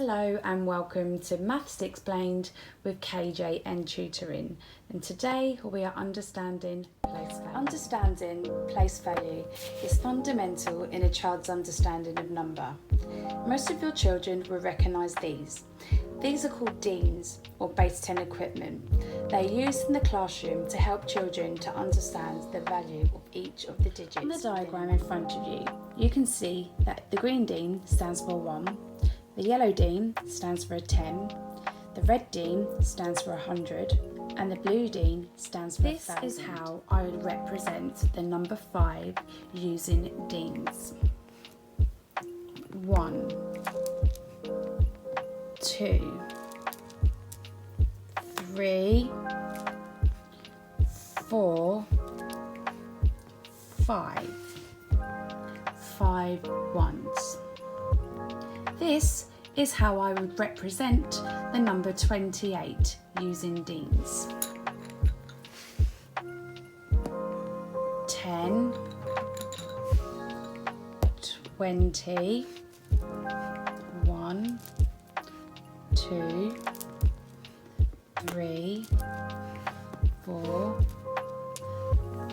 Hello and welcome to Maths Explained with KJ and Tutoring, and today we are understanding place value. Understanding place value is fundamental in a child's understanding of number. Most of your children will recognise these. These are called deans or base 10 equipment. They are used in the classroom to help children to understand the value of each of the digits. On the diagram in front of you, you can see that the green dean stands for 1, the yellow dean stands for a 10, the red dean stands for 100, and the blue dean stands for 1,000. This is how I would represent the number 5 using deans. 1, 2, 3, 4, 5. 5 ones. This is how I would represent the number 28 using deans. 10, 20, 1, 2, 3, 4,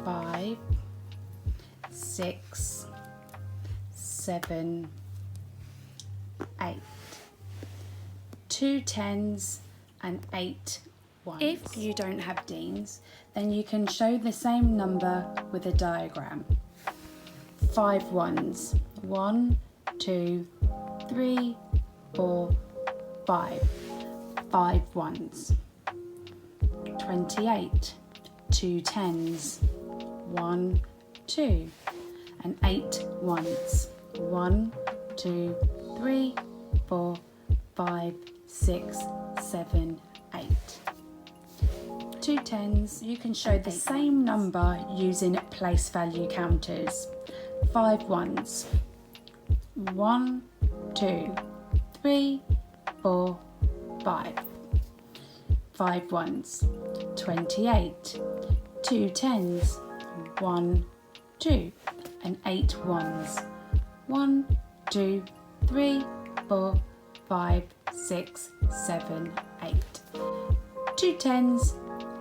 5, 6, 7, 8. 2 10s and 8 ones. If you don't have deans, then you can show the same number with a diagram. 5 ones. 1, 2, 3, 4, 5. 5 ones. 28. 2 10s. 1, 2. And 8 ones. 1, 2, 3, 4, 5, 6, 7, 8. 2 10s. You can show the same number using place value counters. 5 ones. 1, 2, 3, 4, 5. 5 ones. 28. 2 10s. 1, 2. And 8 ones. 1, 2, 3, 4, 5, 6, 7, 8. 2 10s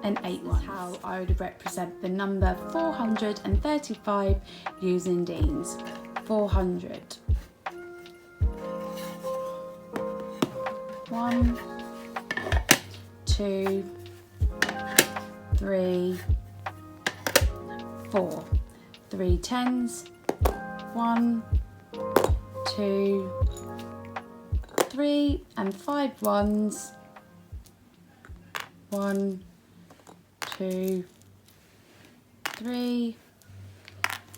and 8 ones. How I would represent the number 435 using deans. 400. 1, 2, 3, 4. 3 10s. 1, 2, 3 and 5 ones. 1, 2, 3,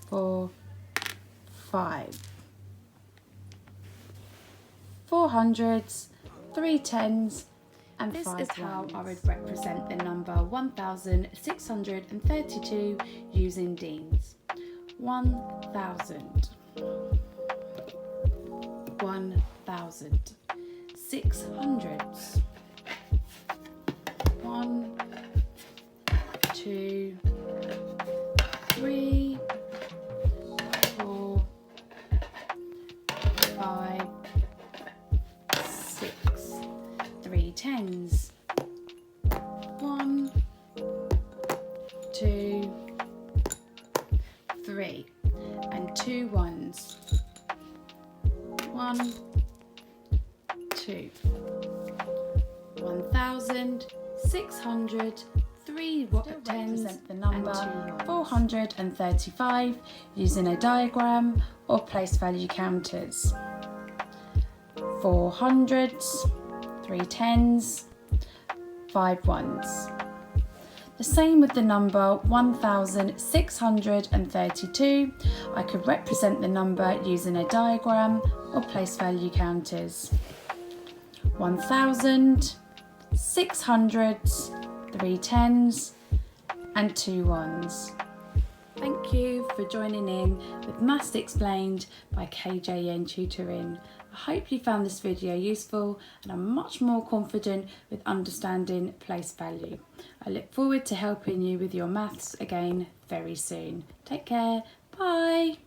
4, 5. 400s, 3 10s and 5 ones. This is how I would represent the number 1,632 using deans. 1,000. 1,000. 600s. 1, 2, 3, 4, 5, 6. 3 10s. 1, 2, 3. And 2 ones. 1, 2. 1,603 10s, the number 435 using a diagram or place value counters. 400s, 3 10s, 5 ones. The same with the number 1,632. I could represent the number using a diagram or place value counters. 1,000, 600s, 3 10s and 2 ones. Thank you for joining in with Maths Explained by KJ and Tutoring. I hope you found this video useful and are much more confident with understanding place value. I look forward to helping you with your maths again very soon. Take care. Bye.